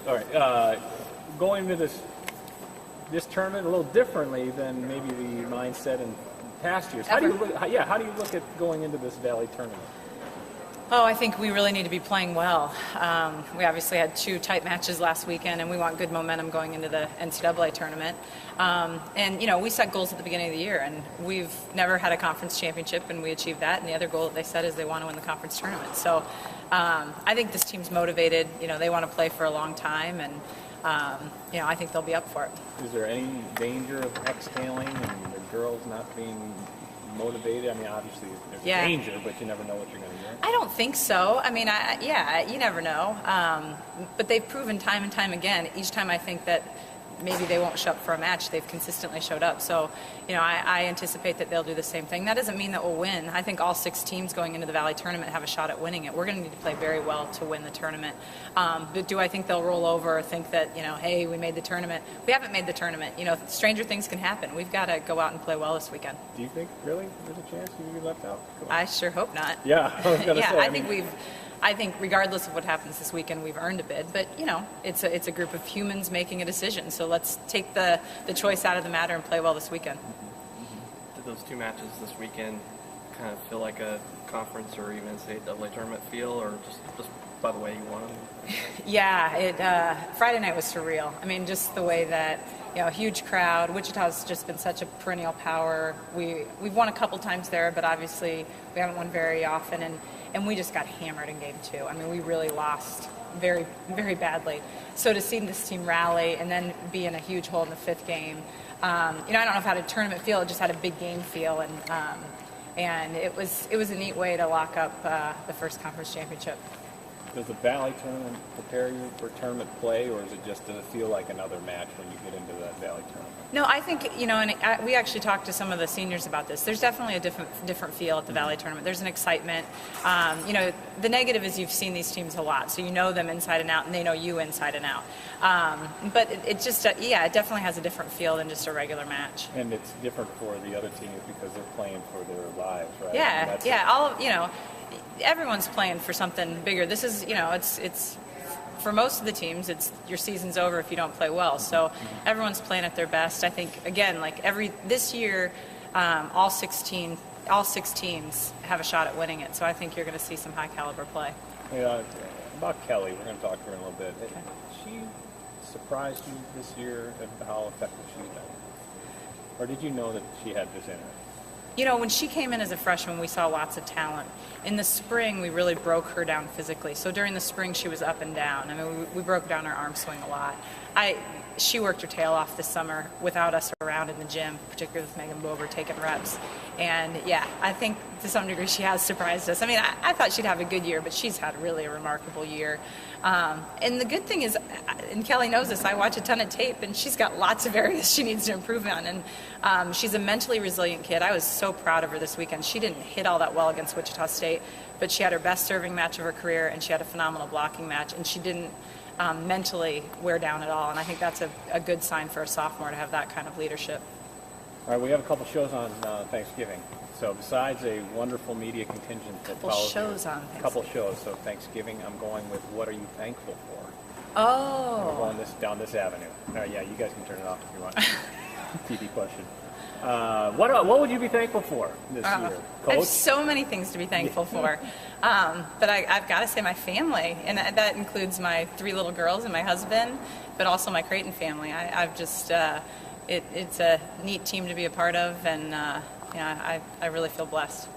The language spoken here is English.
All right, going into this tournament a little differently than maybe the mindset in past years. How do you look at going into this Valley tournament? Oh, I think we really need to be playing well. We obviously had 2 tight matches last weekend, and we want good momentum going into the NCAA tournament. And, we set goals at the beginning of the year, and we've never had a conference championship, and we achieved that. And the other goal that they set is they want to win the conference tournament. So I think this team's motivated. They want to play for a long time, and, I think they'll be up for it. Is there any danger of exhaling and the girls not being motivated? I mean, obviously there's danger, but you never know what you're going to get. I don't think so. I mean, you never know. But they've proven time and time again, each time I think that maybe they won't show up for a match, they've consistently showed up. So, I anticipate that they'll do the same thing. That doesn't mean that we'll win. I think all 6 teams going into the Valley tournament have a shot at winning it. We're going to need to play very well to win the tournament. But do I think they'll roll over or think that, hey, we made the tournament? We haven't made the tournament. Stranger things can happen. We've got to go out and play well this weekend. Do you think, really, there's a chance you get left out? I sure hope not. Yeah, I was going to say. I think regardless of what happens this weekend, we've earned a bid. But, it's a group of humans making a decision. So let's take the choice out of the matter and play well this weekend. Did those 2 matches this weekend kind of feel like a conference or even NCAA tournament feel, or just by the way you won them? Yeah, Friday night was surreal. I mean, just the way that, a huge crowd. Wichita's just been such a perennial power. We've won a couple times there, but obviously we haven't won very often. And we just got hammered in game 2. I mean, we really lost very, very badly. So to see this team rally and then be in a huge hole in the 5th game, I don't know if it had a tournament feel. It just had a big game feel, and it was a neat way to lock up the first conference championship. Does the Valley tournament prepare you for tournament play, or does it feel like another match when you get into that Valley tournament? No, I think, and we actually talked to some of the seniors about this. There's definitely a different feel at the Valley tournament. There's an excitement. The negative is you've seen these teams a lot, so you know them inside and out, and they know you inside and out. But it just, it definitely has a different feel than just a regular match. And it's different for the other teams because they're playing for their lives, right? Yeah, everyone's playing for something bigger. This is, it's for most of the teams, it's your season's over if you don't play well. So everyone's playing at their best. I think, again, this year, all 6 teams have a shot at winning it. So I think you're going to see some high caliber play. Yeah, about Kelly, we're going to talk to her in a little bit. She surprised you this year at how effective she's been? Or did you know that she had this in her? When she came in as a freshman, we saw lots of talent. In the spring, we really broke her down physically. So during the spring, she was up and down. I mean, we broke down her arm swing a lot. She worked her tail off this summer without us around in the gym, particularly with Megan Bober taking reps. And, I think to some degree she has surprised us. I mean, I thought she'd have a good year, but she's had really a remarkable year. And the good thing is, and Kelly knows this, I watch a ton of tape, and she's got lots of areas she needs to improve on. And she's a mentally resilient kid. I was so proud of her this weekend. She didn't hit all that well against Wichita State, but she had her best serving match of her career, and she had a phenomenal blocking match, and she didn't mentally wear down at all. And I think that's a good sign for a sophomore to have that kind of leadership. All right, we have a couple shows on Thanksgiving. So besides a wonderful media contingent that follows a couple shows. So Thanksgiving, I'm going with what are you thankful for? Oh. We're going down this avenue. Yeah, you guys can turn it off if you want. TV question. What would you be thankful for this year? Coach? I have so many things to be thankful for. But I've got to say my family, and that includes my 3 little girls and my husband, but also my Creighton family. I've just, it's a neat team to be a part of, and I really feel blessed.